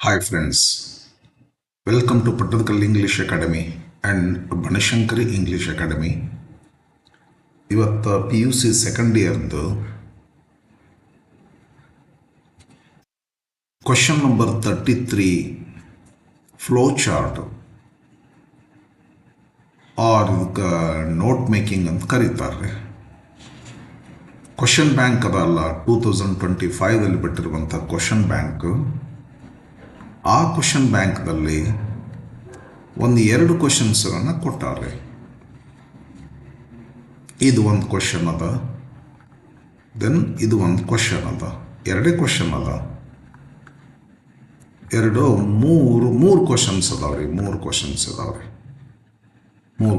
Hi friends, welcome to Pattadakal English Academy and Banashankari English Academy. ಇವತ್ತು PUC second ಇಯರ್ದು question number 33 flow chart or ಇದಕ್ಕೆ note making ಅಂತ ಕರೀತಾರೆ. Question bank ಅದಲ್ಲ, 2025ದಲ್ಲಿ ಬಿಟ್ಟಿರುವಂಥ ಕ್ವಶನ್ ಬ್ಯಾಂಕ್. ಆ ಕ್ವಶನ್ ಬ್ಯಾಂಕ್ದಲ್ಲಿ ಎರಡು ಕ್ವಶನ್ಸ್ಗಳನ್ನು ಕೊಟ್ಟಾರೆ. ಇದು ಒಂದು ಕ್ವಶನ್ ಅದ, ದೆನ್ ಇದು ಒಂದು ಕ್ವಶನ್ ಅದ, ಎರಡೇ ಕ್ವಶನ್ ಅದ. ಮೂರು ಕ್ವಶನ್ಸ್ ಅದಾವ್ರಿ. ಮೂರು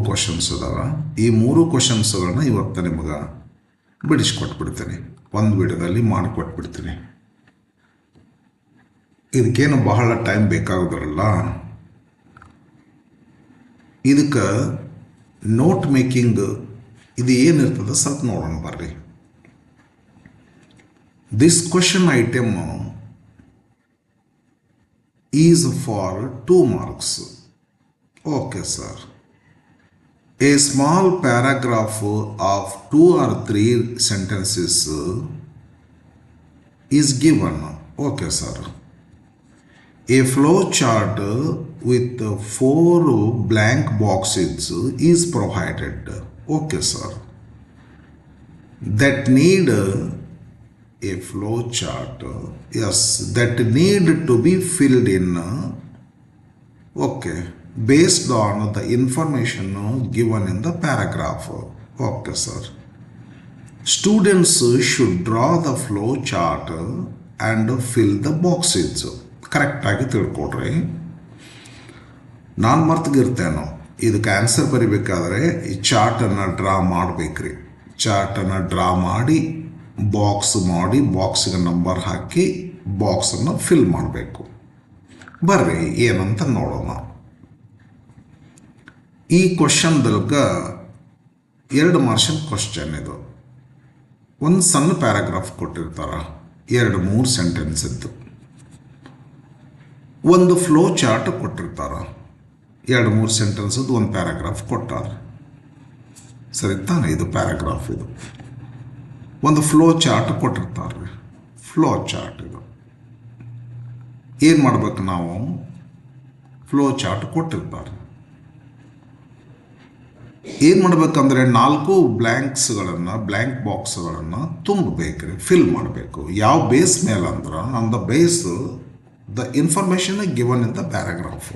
ಕ್ವಶನ್ಸ್ ಅದಾವ. ಈ ಮೂರು ಕ್ವಶನ್ಸ್ಗಳನ್ನ ಇವತ್ತು ನಿಮಗೆ ಬಿಡಿಸ್ಕೊಟ್ಬಿಡ್ತೀನಿ, ಒಂದು ವಿಡಿಯೋದಲ್ಲಿ ಮಾಡಿಕೊಟ್ಬಿಡ್ತೀನಿ. ಇದಕ್ಕೇನು ಬಹಳ ಟೈಮ್ ಬೇಕಾಗೋದ್ರಲ್ಲ. ಇದಕ್ಕೆ ನೋಟ್ ಮೇಕಿಂಗ್ ಇದು ಏನಿರ್ತದೆ ಸ್ವಲ್ಪ ನೋಡೋಣ ಬರ್ರಿ. This question item is for 2 marks. Okay sir. A small paragraph of 2 or 3 sentences is given. Okay, sir. A flow chart with 4 blank boxes is provided. Okay, sir. That need a flow chart. Yes, that need to be filled in. Okay. Based on the information given in the paragraph. Okay, sir. Students should draw the flow chart and fill the boxes. ಕರೆಕ್ಟಾಗಿ ತಿಳ್ಕೊಡ್ರಿ. ನಾನು ಮರ್ತಿಗಿರ್ತೇನೋ, ಇದಕ್ಕೆ answer ಬರಿಬೇಕಾದ್ರೆ ಈ ಚಾರ್ಟನ್ನು draw ಮಾಡಬೇಕ್ರಿ. ಚಾರ್ಟನ್ನು draw ಮಾಡಿ ಬಾಕ್ಸಿಗೆ number ಹಾಕಿ ಬಾಕ್ಸನ್ನು fill ಮಾಡಬೇಕು. ಬರ್ರಿ ಏನಂತ ನೋಡೋಣ. ಈ ಕ್ವಶನ್ದಲ್ಗ 2 ಮಾರ್ಕ್ಸಿನ ಕ್ವಶನ್ ಇದು. ಒಂದು ಸಣ್ಣ ಪ್ಯಾರಾಗ್ರಾಫ್ ಕೊಟ್ಟಿರ್ತಾರ, 2-3 ಸೆಂಟೆನ್ಸ್ ಇದ್ದು. ಒಂದು ಫ್ಲೋ ಚಾರ್ಟ್ ಕೊಟ್ಟಿರ್ತಾರ, 2-3 ಸೆಂಟೆನ್ಸದ್ದು ಒಂದು ಪ್ಯಾರಾಗ್ರಾಫ್ ಕೊಟ್ಟಾರ. ಸರಿ ತಾನೆ? ಇದು ಪ್ಯಾರಾಗ್ರಾಫ್. ಇದು ಒಂದು ಫ್ಲೋ ಚಾರ್ಟ್ ಕೊಟ್ಟಿರ್ತಾರೆ. ಫ್ಲೋ ಚಾರ್ಟ್ ಇದು ಏನು ಮಾಡ್ಬೇಕು ನಾವು? ಫ್ಲೋ ಚಾರ್ಟ್ ಕೊಟ್ಟಿರ್ತಾರೆ. ಏನು ಮಾಡಬೇಕಂದ್ರೆ 4 ಬ್ಲ್ಯಾಂಕ್ ಬಾಕ್ಸ್ಗಳನ್ನು ತುಂಬಬೇಕ್ರಿ, ಫಿಲ್ ಮಾಡಬೇಕು. ಯಾವ ಬೇಸ್ ಮೇಲೆ ಅಂದ್ರೆ on the base the information given in the paragraph.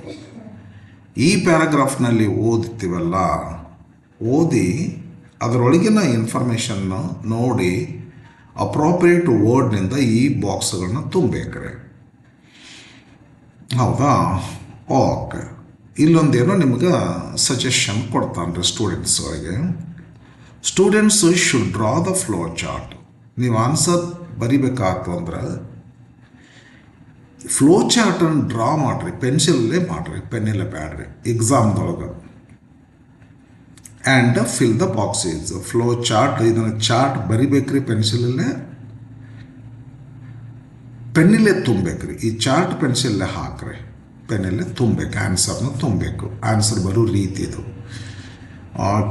ಈ ಪ್ಯಾರಾಗ್ರಾಫ್ನಲ್ಲಿ ಓದ್ತೀವಲ್ಲ, ಓದಿ ಅದರೊಳಗಿನ ಇನ್ಫಾರ್ಮೇಷನ್ನ ನೋಡಿ ಅಪ್ರೋಪ್ರಿಯೇಟ್ ವರ್ಡ್ನಿಂದ ಈ ಬಾಕ್ಸ್ಗಳನ್ನ ತುಂಬಬೇಕ್ರಿ. ಹೌದಾ? ಓಕೆ. ಇಲ್ಲೊಂದೇನೋ ನಿಮ್ಗೆ ಸಜೆಷನ್ ಕೊಡ್ತಾನೆ ಸ್ಟೂಡೆಂಟ್ಸ್ಗಳಿಗೆ. Students should draw the flow chart. ನೀವು ಆನ್ಸರ್ ಬರಿಬೇಕಾಯ್ತು ಅಂದ್ರೆ ಫ್ಲೋ ಚಾರ್ಟನ್ನು ಡ್ರಾ ಮಾಡಿರಿ, ಪೆನ್ಸಿಲಲ್ಲೇ ಮಾಡಿರಿ, ಪೆನ್ನಿಲ್ಲ ಬ್ಯಾಡ್ರಿ ಎಕ್ಸಾಮ್ದೊಳಗೆ. And fill the boxes. Flow chart, ಇದನ್ನು ಚಾರ್ಟ್ ಬರಿಬೇಕ್ರಿ ಪೆನ್ಸಿಲಲ್ಲೇ, ಪೆನ್ನಿಲ್ಲೇ ತುಂಬಬೇಕ್ರಿ. ಈ ಚಾರ್ಟ್ ಪೆನ್ಸಿಲ್ಲೇ ಹಾಕ್ರಿ, ಪೆನ್ನಲ್ಲೇ ತುಂಬಬೇಕು, ಆನ್ಸರ್ನ ತುಂಬಬೇಕು. ಆನ್ಸರ್ ಬರೋ ರೀತಿ ಇದು.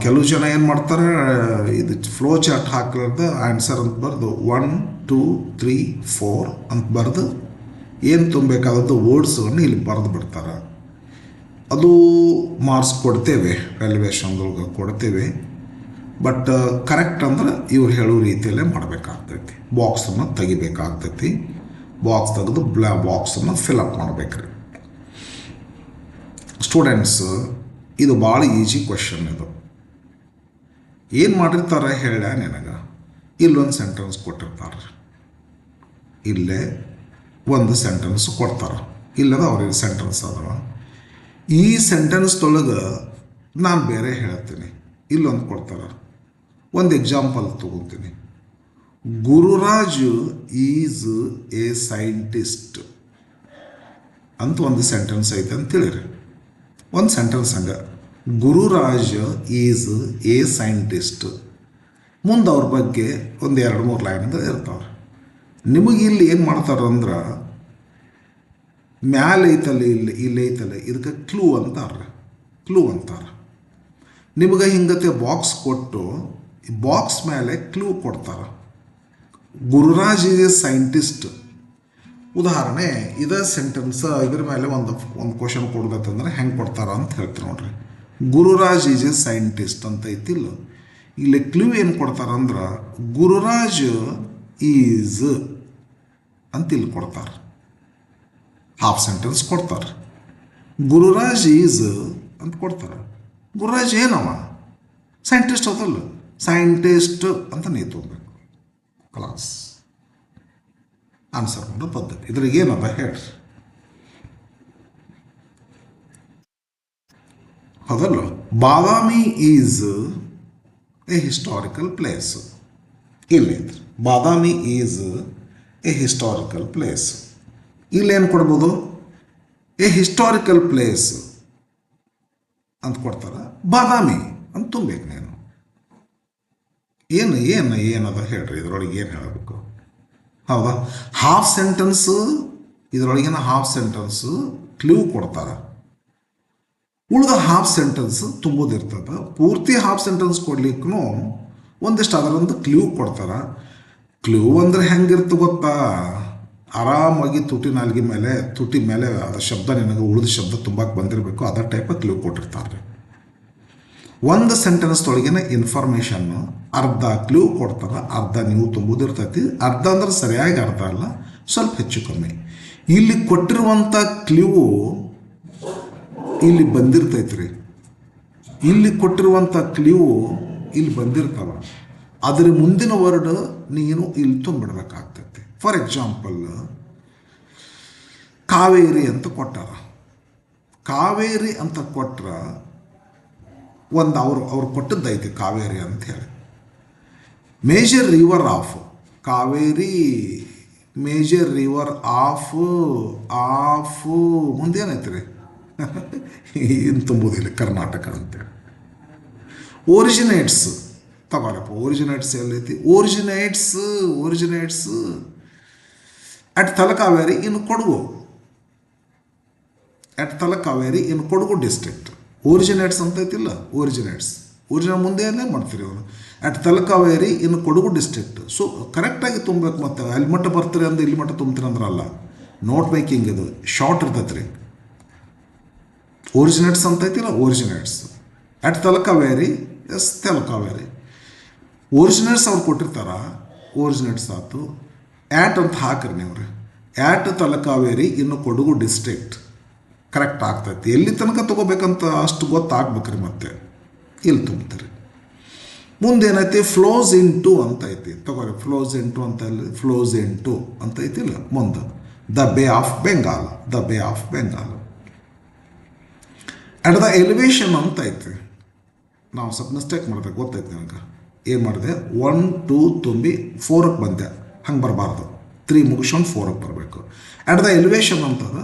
ಕೆಲವು ಜನ ಏನು ಮಾಡ್ತಾರೆ, ಇದು ಫ್ಲೋ ಚಾರ್ಟ್ ಹಾಕ್ಲಾರ್ದು ಆನ್ಸರ್ ಅಂತ ಬರೆದು 1 2 3 4 ಅಂತ ಬರೆದು ಏನು ತುಂಬಬೇಕಾದದ್ದು ವರ್ಡ್ಸ್ಗಳನ್ನು ಇಲ್ಲಿ ಬರೆದು ಬಿಡ್ತಾರೆ. ಅದು ಮಾರ್ಕ್ಸ್ ಕೊಡ್ತೇವೆ, ವ್ಯಾಲ್ಯುವೇಷನ್ದೊಳಗೆ ಕೊಡ್ತೇವೆ. ಬಟ್ ಕರೆಕ್ಟ್ ಅಂದ್ರೆ ಇವ್ರು ಹೇಳೋ ರೀತಿಯಲ್ಲೇ ಮಾಡಬೇಕಾಗ್ತೈತಿ. ಬಾಕ್ಸನ್ನು ತೆಗಿಬೇಕಾಗ್ತೈತಿ. ಬಾಕ್ಸ್ ತೆಗೆದು ಬಾಕ್ಸನ್ನು ಫಿಲಪ್ ಮಾಡಬೇಕ್ರಿ. ಸ್ಟೂಡೆಂಟ್ಸ್, ಇದು ಭಾಳ ಈಜಿ ಕ್ವಶನ್. ಇದು ಏನು ಮಾಡಿರ್ತಾರೆ ಹೇಳ ನಿನಗೆ? ಇಲ್ಲೊಂದು ಸೆಂಟೆನ್ಸ್ ಕೊಟ್ಟಿರ್ತಾರೆ, ಇಲ್ಲೇ ಒಂದು ಸೆಂಟೆನ್ಸ್ ಕೊಡ್ತಾರೆ, ಇಲ್ಲದ ಅವ್ರಿಗೆ ಸೆಂಟೆನ್ಸ್ ಅದಾವ. ಈ ಸೆಂಟೆನ್ಸ್ದೊಳಗೆ ನಾನು ಬೇರೆ ಹೇಳ್ತೀನಿ, ಇಲ್ಲೊಂದು ಕೊಡ್ತಾರೆ. ಒಂದು ಎಕ್ಸಾಂಪಲ್ ತಗೋತೀನಿ. ಗುರುರಾಜ್ ಈಸ್ ಎ ಸೈಂಟಿಸ್ಟ್ ಅಂತ ಒಂದು ಸೆಂಟೆನ್ಸ್ ಐತೆ ಅಂತ ತಿಳಿರಿ. ಒಂದು ಸೆಂಟೆನ್ಸ್ ಹಂಗೆ, ಗುರುರಾಜ್ ಈಸ್ ಎ ಸೈಂಟಿಸ್ಟ್. ಮುಂದೆ ಅವ್ರ ಬಗ್ಗೆ ಒಂದು 2-3 ಲೈನ್ ಇರ್ತಾವೆ. ನಿಮಗೆ ಇಲ್ಲಿ ಏನು ಮಾಡ್ತಾರಂದ್ರೆ ಮ್ಯಾಲೆ ಐತಲ್ಲ ಇಲ್ಲಿ ಐತಲ್ಲ ಇದಕ್ಕೆ ಕ್ಲೂ ಅಂತಾರೆ. ನಿಮಗೆ ಹಿಂಗತೆ ಬಾಕ್ಸ್ ಕೊಟ್ಟು ಬಾಕ್ಸ್ ಮೇಲೆ ಕ್ಲೂ ಕೊಡ್ತಾರೆ. Gururaj is A scientist. ಉದಾಹರಣೆ ಇದೇ ಸೆಂಟೆನ್ಸ್ ಇದ್ರ ಮೇಲೆ ಒಂದು ಕ್ವಶನ್ ಕೊಡ್ಬೇಕಂದ್ರೆ ಹೆಂಗೆ ಕೊಡ್ತಾರ ಅಂತ ಹೇಳ್ತಾರೆ ನೋಡ್ರಿ. ಗುರುರಾಜ್ ಈಸ್ ಎ ಸೈಂಟಿಸ್ಟ್ ಅಂತ ಐತಿಲ್ಲ, ಇಲ್ಲಿ ಕ್ಲೂ ಏನು ಕೊಡ್ತಾರಂದ್ರೆ ಗುರುರಾಜ್ ಈಸ್ ಅಂತ ಇಲ್ಲಿ ಕೊಡ್ತಾರೆ. ಹಾಫ್ ಸೆಂಟೆನ್ಸ್ ಕೊಡ್ತಾರೆ. ಗುರುರಾಜ್ ಈಸ್ ಅಂತ ಕೊಡ್ತಾರೆ. ಗುರುರಾಜ್ ಏನವ? ಸೈಂಟಿಸ್ಟ್ ಅದಲ್ಲ, ಸೈಂಟಿಸ್ಟ್ ಅಂತ ನೀವು ತೊಗೊಬೇಕು. ಕ್ಲಾಸ್ ಆನ್ಸರ್ ಮಾಡೋ ಪದ್ಧತಿ. ಇದ್ರಿಗೆ ಏನದ ಹೇಳ್ರಿ, ಹೌದಲ್ಲ? Badami is a historical place. ಇಲ್ಲೈತ್ರಿ, Badami is a historical place. ಇಲ್ಲೇನು ಕೊಡ್ಬೋದು? ಎ ಹಿಸ್ಟಾರಿಕಲ್ ಪ್ಲೇಸ್ ಅಂತ ಕೊಡ್ತಾರ, ಬಾದಾಮಿ ಅಂತ ತುಂಬಬೇಕು ನೀನು. ಏನದ ಹೇಳ್ರಿ, ಇದ್ರೊಳಗೆ ಏನು ಹೇಳಬೇಕು? ಹೌದಾ? ಹಾಫ್ ಸೆಂಟೆನ್ಸು, ಇದರೊಳಗಿನ ಹಾಫ್ ಸೆಂಟೆನ್ಸು ಕ್ಲೂ ಕೊಡ್ತಾರೆ. ಉಳಿದ ಹಾಫ್ ಸೆಂಟೆನ್ಸ್ ತುಂಬೋದಿರ್ತದೆ. ಪೂರ್ತಿ ಹಾಫ್ ಸೆಂಟೆನ್ಸ್ ಕೊಡ್ಲಿಕ್ಕೂ ಒಂದಿಷ್ಟು ಅದರೊಂದು ಕ್ಲೂ ಕೊಡ್ತಾರೆ. ಕ್ಲೂ ಅಂದರೆ ಹೆಂಗಿರ್ತು ಗೊತ್ತಾ? ಆರಾಮಾಗಿ ತುಟಿ ಮೇಲೆ ಅದರ ಶಬ್ದ ನಿನಗೆ ಉಳಿದ ಶಬ್ದ ತುಂಬಕ್ಕೆ ಬಂದಿರಬೇಕು, ಅದರ ಟೈಪ್ ಕ್ಲೂ ಕೊಟ್ಟಿರ್ತಾರೆ. ಒಂದು ಸೆಂಟೆನ್ಸ್ದೊಳಗಿನ ಇನ್ಫಾರ್ಮೇಷನ್ನು ಅರ್ಧ ಕ್ಲೂ ಕೊಡ್ತಾರೆ, ಅರ್ಧ ನೀವು ತುಂಬೋದಿರ್ತೈತಿ. ಅರ್ಧ ಅಂದ್ರೆ ಸರಿಯಾಗಿ ಅರ್ಧ ಅಲ್ಲ, ಸ್ವಲ್ಪ ಹೆಚ್ಚು ಕಮ್ಮಿ. ಇಲ್ಲಿ ಕೊಟ್ಟಿರುವಂಥ ಕ್ಲೂ ಇಲ್ಲಿ ಬಂದಿರ್ತೈತ್ರಿ. ಇಲ್ಲಿ ಕೊಟ್ಟಿರುವಂಥ ಕ್ಲೂ ಇಲ್ಲಿ ಬಂದಿರ್ತಾವ. ಅದರ ಮುಂದಿನ ವರ್ಡ್ ನೀನು ಇಲ್ಲಿ ತುಂಬಿಡ್ಬೇಕಾಗ್ತೈತಿ. ಫಾರ್ ಎಕ್ಸಾಂಪಲ್, ಕಾವೇರಿ ಅಂತ ಕೊಟ್ಟಾರ. ಕಾವೇರಿ ಅಂತ ಕೊಟ್ರ ಒಂದು ಅವ್ರು ಕೊಟ್ಟದ್ದೈತಿ ಕಾವೇರಿ ಅಂತ ಹೇಳಿ. Major river of Kaveri, major river of ಮುಂದೇನೈತಿ ರೀ ಏನು ತುಂಬುದಿಲ್ಲ, ಕರ್ನಾಟಕ ಅಂತೇಳಿ. ಓರಿಜಿನೇಟ್ಸ್ ತಗೋರಪ್ಪ, ಓರಿಜಿನೇಟ್ಸ್ ಎಲ್ಲೈತಿ? Originates at Talakaveri in Kodagu, Kodagu district. Originates ಅಂತ ಐತಿಲ್ಲ, ಒರಿಜಿನಲ್ ಮುಂದೆ ಏನೇ ಮಾಡ್ತೀರಿ ಅವರು. At Talakaveri in Kodagu district. So ಕರೆಕ್ಟಾಗಿ ತುಂಬಬೇಕು. ಮತ್ತೆ ಅಲ್ಲಿ ಮಟ್ಟ ಬರ್ತೀರಿ ಅಂದ್ರೆ ಇಲ್ಲಿ ಮಟ್ಟ ತುಂಬ್ತೀರಿ ಅಂದ್ರೆ ಅಲ್ಲ, ನೋಟ್ ಮೇಕಿಂಗ್ ಇದು ಶಾರ್ಟ್ ಇರ್ತೈತೆ ರೀ. ಓರಿಜಿನೇಟ್ಸ್ ಅಂತ ಐತಿಲ್ಲ, ಅಟ್ ತಲಕಾವೇರಿ, ತಲಕಾವೇರಿ. ಓರಿಜಿನೇಟ್ಸ್ ಅವ್ರು ಕೊಟ್ಟಿರ್ತಾರ, ಓರಿಜಿನೇಟ್ಸ್ ಆಯ್ತು. ಆ್ಯಟ್ ಅಂತ ಹಾಕ್ರಿ ನೀವು ರೀ, ಆ್ಯಟ್ ತಲಕಾವೇರಿ ಇನ್ನು ಕೊಡಗು ಡಿಸ್ಟ್ರಿಕ್ಟ್ ಕರೆಕ್ಟ್ ಆಗ್ತೈತಿ. ಎಲ್ಲಿ ತನಕ ತೊಗೋಬೇಕಂತ ಅಷ್ಟು ಗೊತ್ತಾಗ್ಬೇಕ್ರಿ. ಮತ್ತೆ ಇಲ್ಲಿ ತುಂಬ್ತೀರಿ. ಮುಂದೇನೈತಿ? ಫ್ಲೋಸ್ ಇಂಟು ಅಂತ ಐತಿ. ತಗೋರಿ, ಫ್ಲೋಸ್ ಇಂಟು ಅಂತ ಐತಿಲ್ಲ. ಮುಂದೆ the bay of Bengal, at the elevation ಅಂತ ಐತಿ. ನಾವು ಸ್ವಲ್ಪ ಮಿಸ್ಟೇಕ್ ಮಾಡಿದೆ, ಗೊತ್ತೈತಿ ನನಗೆ. ಏನು ಮಾಡಿದೆ? 1 2 ತುಂಬಿ 4ಕ್ಕೆ ಬಂದೆ. ಹಂಗೆ ಬರಬಾರ್ದು, 3 ಮುಗಿಸ್ಕೊಂಡು 4ಕ್ಕೆ ಬರಬೇಕು. ಅಟ್ ದ ಎಲಿವೇಶನ್ ಅಂತದ.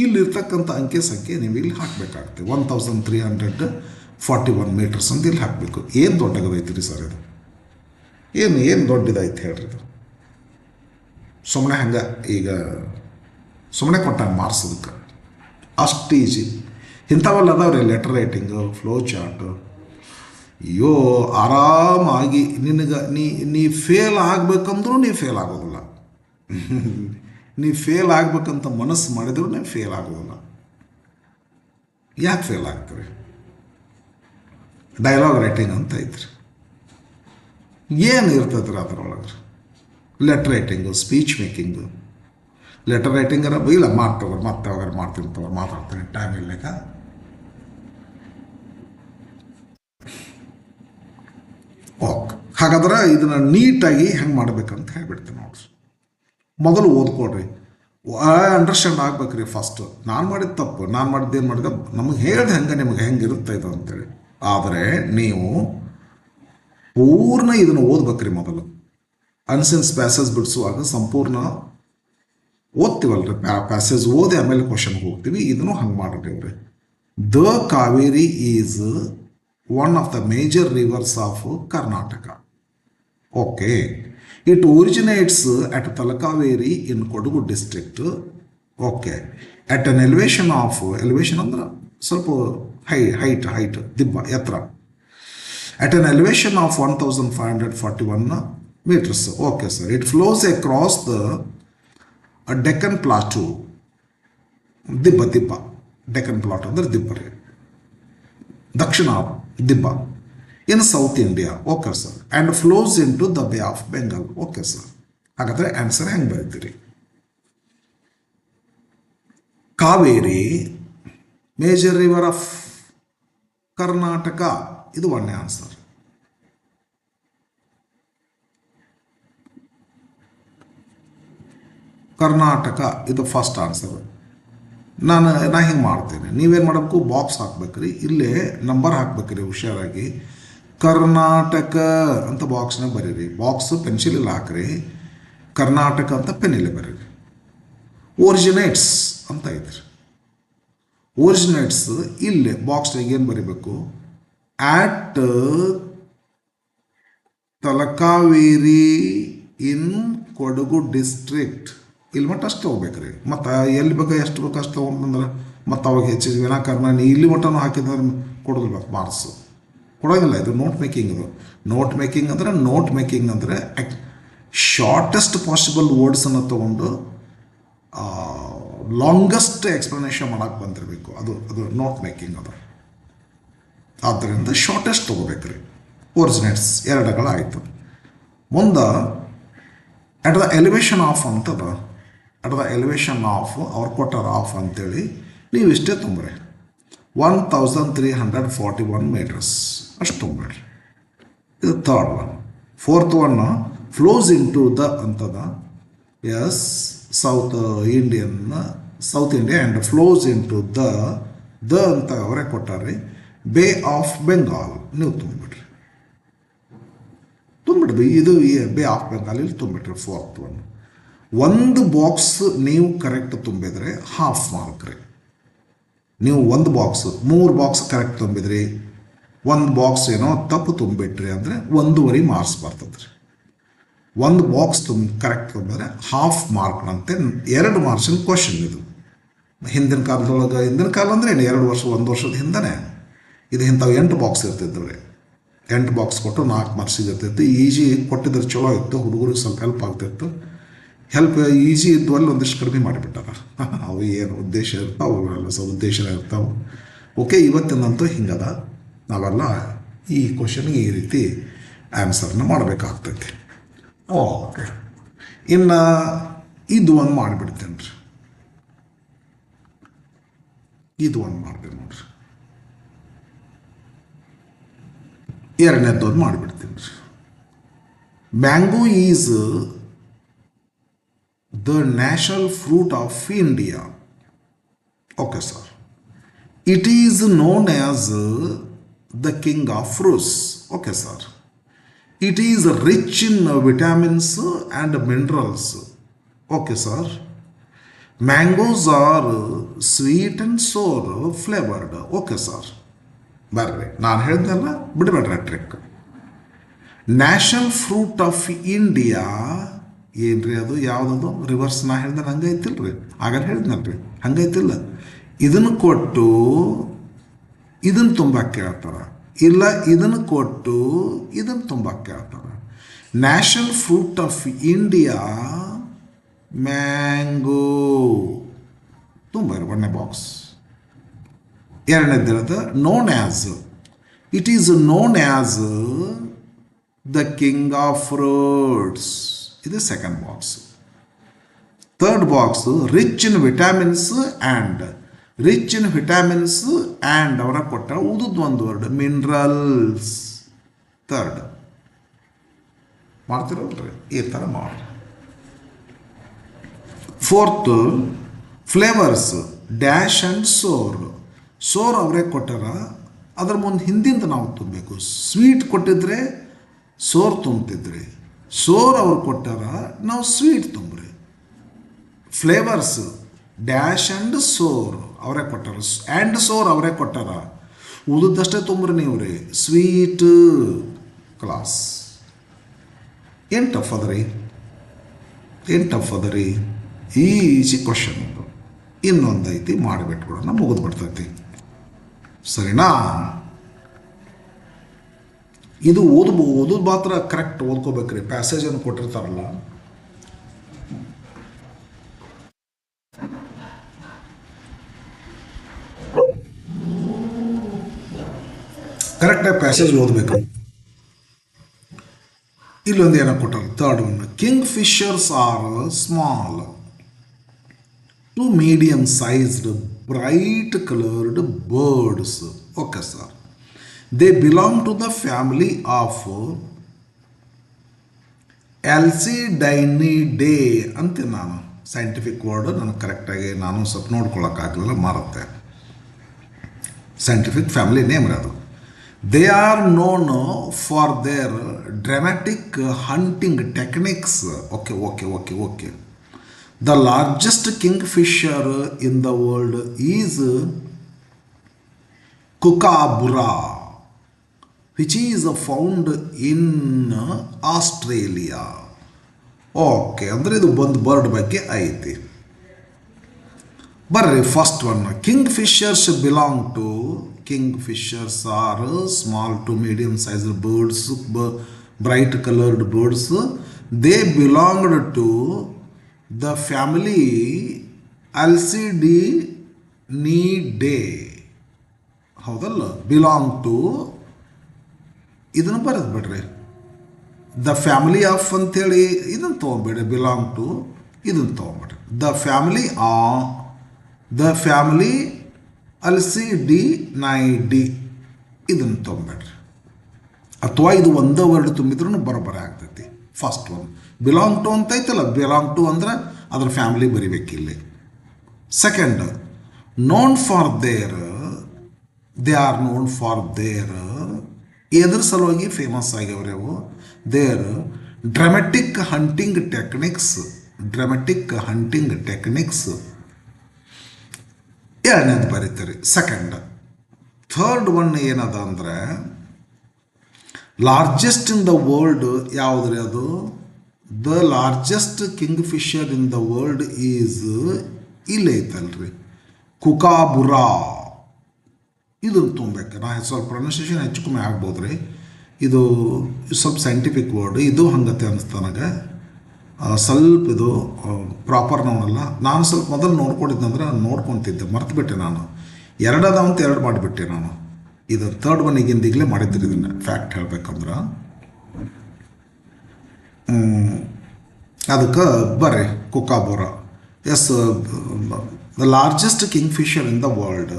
ಇಲ್ಲಿರ್ತಕ್ಕಂಥ ಅಂಕೆ ಸಂಖ್ಯೆ ನೀವು ಇಲ್ಲಿ ಹಾಕಬೇಕಾಗ್ತದೆ. 1341 ಮೀಟರ್ಸ್ ಅಂತ ಇಲ್ಲಿ ಹಾಕಬೇಕು. ಏನು ದೊಡ್ಡಗದೈತಿ ರೀ ಸರ್ ಇದು? ಏನು ದೊಡ್ಡದೈತಿ ಹೇಳ್ರಿ ಇದು? ಸುಮ್ಮನೆ ಹಂಗೆ ಈಗ ಸುಮ್ಮನೆ ಕೊಟ್ಟಾಗ ಮಾರ್ಸೋದಕ್ಕೆ ಅಷ್ಟು ಈಜಿ. ಇಂಥವೆಲ್ಲ ಅದಾವ್ರಿ, ಲೆಟರ್ ರೈಟಿಂಗು, ಫ್ಲೋ ಚಾರ್ಟು. ಅಯ್ಯೋ, ಆರಾಮಾಗಿ ನಿನಗೆ ನೀ ಫೇಲ್ ಆಗಬೇಕಂದ್ರೂ ನೀ ಫೇಲ್ ಆಗೋದಿಲ್ಲ. ನೀ ಫೇಲ್ ಆಗ್ಬೇಕಂತ ಮನಸ್ಸು ಮಾಡಿದ್ರು ನೀವು ಫೇಲ್ ಆಗೋದಿಲ್ಲ. ಯಾಕೆ ಫೇಲ್ ಆಗ್ತೀರಿ? ಡೈಲಾಗ್ ರೈಟಿಂಗ್ ಅಂತ ಐತ್ರಿ. ಏನು ಇರ್ತೈತೆ ರೀ ಅದರೊಳಗೆ? Letter writing, speech making. Letter ರೈಟಿಂಗರ ಇಲ್ಲ ಮಾಡ್ತವ್ರು, ಮತ್ತೆ ಅವಾಗ ಮಾತಾಡ್ತೀನಿ, ಟೈಮ್ ಇಲ್ಲಕ. ಓಕೆ, ಹಾಗಾದ್ರೆ ಇದನ್ನು ನೀಟಾಗಿ ಹೆಂಗೆ ಮಾಡ್ಬೇಕಂತ ಹೇಳ್ಬಿಡ್ತೀನಿ ನೋಡ್ರಿ. ಮೊದಲು ಓದ್ಕೊಡ್ರಿ, ಅಂಡರ್ಸ್ಟ್ಯಾಂಡ್ ಆಗ್ಬೇಕ್ರಿ. ಫಸ್ಟ್ ನಾನು ಮಾಡಿದ ತಪ್ಪು, ನಾನು ಮಾಡಿದ್ದೇನು ಮಾಡಿದೆ ನಮಗೆ ಹೇಳ್ದೆ ಹೆಂಗೆ ನಿಮಗೆ ಹೆಂಗಿರುತ್ತೆ ಇದು ಅಂತೇಳಿ. ಆದರೆ ನೀವು ಪೂರ್ಣ ಇದನ್ನು ಓದ್ಬೇಕ್ರಿ. ಮೊದಲು ಅನ್ಸೆನ್ಸ್ ಪ್ಯಾಸೇಜ್ ಬಿಡಿಸುವಾಗ ಸಂಪೂರ್ಣ ಓದ್ತೀವಲ್ರಿ, ಪ್ಯಾಸೇಜ್ ಓದಿ ಆಮೇಲೆ ಕ್ವಶನ್ಗೆ ಹೋಗ್ತೀವಿ. ಇದನ್ನು ಹಂಗೆ ಮಾಡಿರಿ. The Kaveri is one of the major rivers of Karnataka. Okay, it originates at Talakaveri in Kodagu district. Okay, at an elevation ಅಂದ್ರೆ ಸ್ವಲ್ಪ ಹೈಟ್ ದಿಬ್ಬ ಎತ್ತರ, at an elevation of 1541 meters. Okay, sir. It flows across the Deccan Plateau. Dibba. Deccan Plateau ಅಂದ್ರೆ ದಿಬ್ಬ ರೀ, ದಕ್ಷಿಣ ದಿಬ್ಬ, in south India. Okay sir. And flows into the bay of Bengal. Okay sir. ಹಾಗಾದರೆ answer ಹೆಂಗೆ ಬರೀತೀರಿ? Kaveri major river of Karnataka, ಇದು ಒಂದೇ ಆನ್ಸರ್. ಕರ್ನಾಟಕ ಇದು ಫಸ್ಟ್ ಆನ್ಸರ್. ನಾ ಹಿಂಗೆ ಮಾಡ್ತೇನೆ, ನೀವೇನು ಮಾಡಬೇಕು, ಬಾಕ್ಸ್ ಹಾಕ್ಬೇಕ್ರಿ, ಇಲ್ಲೇ ನಂಬರ್ ಹಾಕ್ಬೇಕ್ರಿ ಹುಷಾರಾಗಿ. ಕರ್ನಾಟಕ ಅಂತ ಬಾಕ್ಸ್ನಾಗ ಬರೀರಿ, ಬಾಕ್ಸ್ ಪೆನ್ಸಿಲಲ್ಲಿ ಹಾಕ್ರಿ, ಕರ್ನಾಟಕ ಅಂತ ಪೆನ್ನಿಲ್ಲೇ ಬರೀರಿ. ಒರಿಜಿನೇಟ್ಸ್ ಅಂತ ಐತ್ರಿ, ಒರಿಜಿನೇಟ್ಸ್ ಇಲ್ಲೇ ಬಾಕ್ಸ್ನಾಗ ಏನು ಬರೀಬೇಕು, ಆಟ್ ತಲಕಾವೇರಿ ಇನ್ ಕೊಡಗು ಡಿಸ್ಟ್ರಿಕ್ಟ್, ಇಲ್ಲಿ ಮಟ್ಟ ಅಷ್ಟು ಹೋಗ್ಬೇಕ್ರಿ. ಮತ್ತು ಎಲ್ಲಿ ಬೇಕು ಎಷ್ಟು ಬೇಕು ಅಷ್ಟು ತೊಗೊಂಡ್ಬಂದ್ರೆ ಮತ್ತು ಅವಾಗ ಹೆಚ್ಚಿಗೆ ವಿನಾಕಾರಣ ನೀ ಇಲ್ಲಿ ಮಟ್ಟನೂ ಹಾಕಿದ್ರೆ ಕೊಡೋದಿಲ್ಲ, ಮಾರ್ಕ್ಸ್ ಕೊಡೋದಿಲ್ಲ. ಇದು ನೋಟ್ ಮೇಕಿಂಗ್. ಇದು ನೋಟ್ ಮೇಕಿಂಗ್ ಅಂದರೆ ಶಾರ್ಟೆಸ್ಟ್ ಪಾಸಿಬಲ್ ವರ್ಡ್ಸನ್ನು ತೊಗೊಂಡು ಲಾಂಗೆಸ್ಟ್ ಎಕ್ಸ್ಪ್ಲನೇಷನ್ ಮಾಡೋಕ್ಕೆ ಬಂದಿರಬೇಕು. ಅದು ನೋಟ್ ಮೇಕಿಂಗ್ ಅದು. ಆದ್ದರಿಂದ ಶಾರ್ಟೆಸ್ಟ್ ತೊಗೋಬೇಕ್ರಿ. ಒರಿಜಿನೇಟ್ಸ್ ಎರಡುಗಳಾಯಿತು. ಮುಂದೆ ಅಟ್ ದ ಎಲಿವೇಶನ್ ಆಫ್ ಅಂತದ, ಅಟ್ ದ ಎಲಿವೇಶನ್ ಆಫ್ ಅವ್ರು ಕೊಟ್ಟಾರ ಆಫ್ ಅಂತೇಳಿ ನೀವು ಇಷ್ಟೇ ತುಂಬ್ರಿ, 1341 ಮೀಟರ್ಸ್ ಅಷ್ಟು ತುಂಬೇಡ್ರಿ. ಇದು third one. Fourth one flows into the ಅಂತದ, yes south India and flows into the ಅಂತ ಅವರೇ ಕೊಟ್ಟಾರ್ರಿ, ಬೇ ಆಫ್ ಬೆಂಗಾಲ್. ನೀವು ತುಂಬಿಡ್ರಿ, ಇದು ಬೇ ಆಫ್ ಬೆಂಗಾಲ್ ಇಲ್ಲಿ ತುಂಬಿಟ್ರಿ. Fourth one. ಒಂದು ಬಾಕ್ಸ್ ನೀವು ಕರೆಕ್ಟ್ ತುಂಬಿದ್ರೆ ಹಾಫ್ ಮಾರ್ಕ್ ರೀ. ನೀವು ಒಂದು ಬಾಕ್ಸ್ 3 ಬಾಕ್ಸ್ ಕರೆಕ್ಟ್ ತುಂಬಿದ್ರಿ, ಒಂದು ಬಾಕ್ಸ್ ಏನೋ ತಪ್ಪು ತುಂಬಿಟ್ರಿ ಅಂದರೆ 1.5 ಮಾರ್ಕ್ಸ್ ಬರ್ತದೆ ರೀ. ಒಂದು ಬಾಕ್ಸ್ ಕರೆಕ್ಟ್ ತುಂಬಿದ್ರೆ ಹಾಫ್ ಮಾರ್ಕ್ನಂತೆ 2 ಮಾರ್ಕ್ಸಿನ ಕ್ವಶನ್ ಇದು. ಹಿಂದಿನ ಕಾಲ ಅಂದರೆ 2 ವರ್ಷ 1 ವರ್ಷದ ಹಿಂದನೇ ಇದು ಇಂಥವು 8 ಬಾಕ್ಸ್ ಇರ್ತಿದ್ದವು ರೀ. 8 ಬಾಕ್ಸ್ ಕೊಟ್ಟು 4 ಮಾರ್ಕ್ಸಿಗೆ ಇರ್ತಿತ್ತು. ಈಜಿ ಕೊಟ್ಟಿದ್ರೆ ಚಲೋ ಇತ್ತು, ಹುಡುಗರಿಗೆ ಸ್ವಲ್ಪ ಹೆಲ್ಪ್ ಆಗ್ತಿತ್ತು. ಈಜಿ ಇದ್ದು ಅಲ್ಲಿ ಒಂದಿಷ್ಟು ಕಡಿಮೆ ಮಾಡಿಬಿಟ್ಟಾರ. ಅವು ಏನು ಉದ್ದೇಶ ಇರ್ತಾವೆ, ಅವೆಲ್ಲ ಸ್ವಲ್ಪ ಉದ್ದೇಶ ಇರ್ತಾವೆ. ಓಕೆ, ಇವತ್ತಿನಂತೂ ಹಿಂಗದ. ನಾವೆಲ್ಲ ಈ ಕ್ವಶನ್ಗೆ ಈ ರೀತಿ ಆನ್ಸರ್ನ ಮಾಡಬೇಕಾಗ್ತೈತಿ. ಓಕೆ, ಇನ್ನು ಇದು ಒಂದು ಮಾಡಿಬಿಡ್ತೇನೆ ರೀ, ಇದು ಒಂದು ಮಾಡ್ತೇನೆ ನೋಡ್ರಿ. ಎರಡನೇದೊಂದು ಮಾಡಿಬಿಡ್ತೀನಿ ರೀ. Mango is the national fruit of India. Okay sir. It is known as the king of fruits. Okay sir. It is rich in vitamins and minerals. Okay sir. Mangoes are sweet and sour flavoured. Okay sir. ಬರ್ರಿ, ನಾನು ಹೇಳಿದ್ನಲ್ಲ, ಬಿಡಬೇಡ್ರಿ trick. National fruit of India ಏನ್ರಿ ಅದು? ಯಾವುದದು? Reverse ನಾ ಹೇಳ್ದೆ ಹಂಗೆ ಐತಿಲ್ಲ ರೀ, ಆಗ ಹೇಳಿದ್ನಲ್ರಿ ಹಂಗೈತಿಲ್ಲ. ಇದನ್ನು ಕೊಟ್ಟು ಇದನ್ನು ತುಂಬಕ್ಕೆ ಕೇಳ್ತಾರೆ, ಇಲ್ಲ ಇದನ್ನು ಕೊಟ್ಟು ಇದನ್ನು ತುಂಬಕ್ಕೆ ಕೇಳ್ತಾರೆ. National fruit of India mango ತುಂಬರಿ 1ನೇ ಬಾಕ್ಸ್. ಎರಡನೇದಿರೋದು known as, it is known as the king of fruits. ಇದು 2nd box. 3rd box rich in vitamins and ಅವರ ಕೊಟ್ಟ ಉದುದ್ದು ಒಂದು ವರ್ಡ್ ಮಿನರಲ್ಸ್. 3rd ಮಾಡ್ತಿರಲ್ರಿ, ಈ ಥರ ಮಾಡಿ. 4th ಫ್ಲೇವರ್ಸ್ ಡ್ಯಾಶ್ ಆ್ಯಂಡ್ ಸೋರ್ ಅವರೇ ಕೊಟ್ಟಾರ, ಅದ್ರ ಮುಂದೆ ಹಿಂದಿಂದ ನಾವು ತುಂಬಬೇಕು. ಸ್ವೀಟ್ ಕೊಟ್ಟಿದ್ರೆ ಸೋರ್ ತುಂಬ್ತಿದ್ರಿ, ಸೋರ್ ಅವ್ರು ಕೊಟ್ಟಾರ, ನಾವು ಸ್ವೀಟ್ ತುಂಬ್ರಿ. ಫ್ಲೇವರ್ಸ್ ಡ್ಯಾಶ್ ಆ್ಯಂಡ್ ಸೋರ್ ಅವರೇ ಕೊಟ್ಟಾರ, ಆ್ಯಂಡ್ ಸೋರ್ ಅವರೇ ಕೊಟ್ಟಾರ, ಉಳಿದಷ್ಟೇ ತುಂಬ್ರಿ ನೀವು ರೀ. Sweet class. ಏನು ಟಫ್ ಅದ ರೀ, ಏನು ಟಫ್ ಅದ ರೀ? ಈಸಿ ಕ್ವಶನ್ ಇದು. ಇನ್ನೊಂದು ಐತಿ ಮಾಡಿಬಿಟ್ಬಿಡೋಣ, ಮುಗಿದು ಬಿಡ್ತೈತಿ. ಸರಿನಾ? ಇದು ಓದೋದು ಮಾತ್ರ ಕರೆಕ್ಟ್ ಓದ್ಕೋಬೇಕ್ರಿ. ಪ್ಯಾಸೇಜನ್ನು ಕೊಟ್ಟಿರ್ತಾರಲ್ಲ, ಕರೆಕ್ಟಾಗಿ ಪ್ಯಾಸೇಜ್ ಓದಬೇಕು. ಇಲ್ಲೊಂದು ಏನೋ ಕೊಟ್ಟಾರೆ, third one, kingfishers are small to medium sized bright coloured birds. Okay sir, they belong to the family of Alcedinidae ಅಂತ ನಾನು ಸೈಂಟಿಫಿಕ್ ವರ್ಡ್ ನನಗೆ ಕರೆಕ್ಟಾಗಿ ನಾನು ಸ್ವಲ್ಪ ನೋಡ್ಕೊಳ್ಳೋಕ್ಕಾಗಲಿಲ್ಲ, ಮಾರುತ್ತೆ. ಸೈಂಟಿಫಿಕ್ ಫ್ಯಾಮಿಲಿ ನೇಮ್ ಅದು. They are known for their dramatic hunting techniques. Okay okay okay okay. The largest kingfisher in the world is kookaburra, which is found in Australia. Okay, ಅಂದರೆ ಇದು ಒಂದು ಬರ್ಡ್ ಬಗ್ಗೆ ಐತಿ. ಬರ್ರಿ first one, kingfishers belong to, kingfishers are small to medium sized birds, bright coloured birds. They belonged to the family Alcedinidae. ಹೌದಲ್ಲ? Belong to ಇದನ್ನು ಬರೆದು ಬಿಡ್ರಿ. ದ ಫ್ಯಾಮಿಲಿ ಆಫ್ ಅಂತೇಳಿ ಇದನ್ನು ತೊಗೊಂಬೇಡ್ರಿ, ಬಿಲಾಂಗ್ ಟು ಇದನ್ನು ತೊಗೊಂಬೇಡ್ರಿ. ದ ಫ್ಯಾಮಿಲಿ ಎಲ್ಸಿಡಿನೈಡಿ ಇದನ್ನು ತೊಗೊಂಬೇಡ್ರಿ. ಅಥವಾ ಇದು ಒಂದೇ ವರ್ಡ್ ತುಂಬಿದ್ರೂ ಬರೋಬ್ಬರ ಆಗ್ತೈತಿ. ಫಸ್ಟ್ ಒನ್ ಬಿಲಾಂಗ್ ಟು ಅಂತ ಐತಲ್ಲ, ಬಿಲಾಂಗ್ ಟು ಅಂದ್ರೆ ಅದ್ರ ಫ್ಯಾಮಿಲಿ ಬರಿಬೇಕಿಲ್ಲಿ. Second, known for their, they are known for their, ಎದ್ರ ಸಲುವಾಗಿ ಫೇಮಸ್ ಆಗ್ಯಾವ್ರಿ ಅವು? Their dramatic hunting techniques. Dramatic hunting techniques ಎರಡನೇದು ಬರೀತಾರೆ. ಸೆಕೆಂಡ್. ಥರ್ಡ್ ಒನ್ ಏನದ ಅಂದರೆ ಲಾರ್ಜೆಸ್ಟ್ ಇನ್ ದ ವರ್ಲ್ಡ್ ಯಾವುದ್ರಿ ಅದು? The largest kingfisher in the world is, ಇಲ್ಲೇ ಐತಲ್ರಿ, ಕುಕಾಬುರಾ. ಇದನ್ನು ತುಂಬಬೇಕು. ನಾ ಸ್ವಲ್ಪ ಪ್ರೊನೌನ್ಸಿಯೇಷನ್ ಹೆಚ್ಚು ಕಮ್ಮಿ ಆಗ್ಬೋದು ರೀ. ಇದು ಸ್ವಲ್ಪ ಸೈಂಟಿಫಿಕ್ ವರ್ಡ್, ಇದು ಹಂಗತೆ ಅನ್ನಿಸ್ತು ನನಗೆ. ಸ್ವಲ್ಪ ಇದು ಪ್ರಾಪರ್ ನೋಡಲ್ಲ. ನಾನು ಸ್ವಲ್ಪ ಮೊದಲು ನೋಡ್ಕೊಂಡಿದ್ದಂದ್ರೆ ನೋಡ್ಕೊತಿದ್ದೆ, ಮರ್ತುಬಿಟ್ಟೆ ನಾನು. ಎರಡದಾವಂತ ಎರಡು ಮಾಡಿಬಿಟ್ಟೆ ನಾನು. ಇದು ಥರ್ಡ್ ಒನ್ ಈಗಿಂದೀಗಲೇ ಮಾಡಿದ್ರಿ ಇದನ್ನು ಫ್ಯಾಕ್ಟ್ ಹೇಳ್ಬೇಕಂದ್ರೆ. ಅದಕ್ಕೆ ಬರ್ರಿ kookaburra. Yes, the largest kingfisher in the world,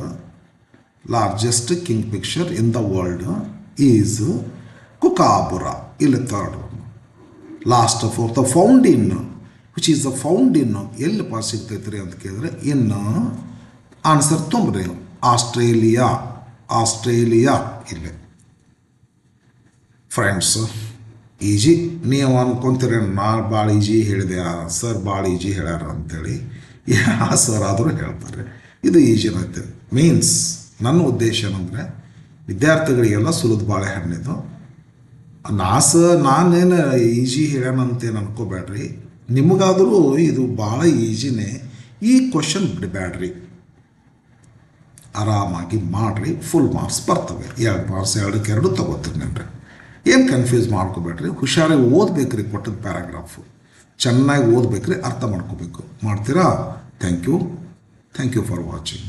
largest kingfisher in the world is kookaburra. ಇಲ್ಲಿ third one. Last fourth, found in, which is the found in, ಎಲ್ಲಿ ಸಿಗ್ತೈತೆ ರೀ ಅಂತ ಕೇಳಿದ್ರೆ ಇನ್ನು ಆನ್ಸರ್ ತುಂಬ್ರಿ. ಆಸ್ಟ್ರೇಲಿಯಾ, ಆಸ್ಟ್ರೇಲಿಯಾ ಇಲ್ಲೇ. Friends, easy ನೀವು ಅನ್ಕೊಂತೀರ ನಾನು ಭಾಳ ಈಜಿ ಹೇಳಿದೆ, ಸರ್ ಭಾಳ ಈಜಿ ಹೇಳ್ಯಾರ ಅಂಥೇಳಿ. ಯಾವ ಸರ್ ಆದರೂ ಹೇಳ್ತಾರೆ ಇದು ಈಜಿನೈತೆ. ಮೀನ್ಸ್ ನನ್ನ ಉದ್ದೇಶ ಏನಂದರೆ ವಿದ್ಯಾರ್ಥಿಗಳಿಗೆಲ್ಲ ಸುಲಿದ ಬಾಳೆಹಣ್ಣಿದು. ನಾನೇನು ಈಜಿ ಹೇಳ್ಯಾನಂತೇನು ಅನ್ಕೋಬೇಡ್ರಿ. ನಿಮಗಾದರೂ ಇದು ಭಾಳ ಈಜಿನೇ. ಈ ಕ್ವಶನ್ ಬಿಡಬೇಡ್ರಿ, ಆರಾಮಾಗಿ ಮಾಡಿರಿ. ಫುಲ್ ಮಾರ್ಕ್ಸ್ ಬರ್ತವೆ. 2 ಮಾರ್ಕ್ಸ್ 2ಕ್ಕೆ 2 ತೊಗೋತೀನಿ ನೋಡ್ರಿ. ಏನು ಕನ್ಫ್ಯೂಸ್ ಮಾಡ್ಕೋಬೇಡ್ರಿ. ಹುಷಾರಾಗಿ ಓದಬೇಕ್ರಿ. ಕೊಟ್ಟದ ಪ್ಯಾರಾಗ್ರಾಫು ಚೆನ್ನಾಗಿ ಓದಬೇಕ್ರಿ, ಅರ್ಥ ಮಾಡ್ಕೋಬೇಕು. ಮಾಡ್ತೀರಾ? Thank you for watching.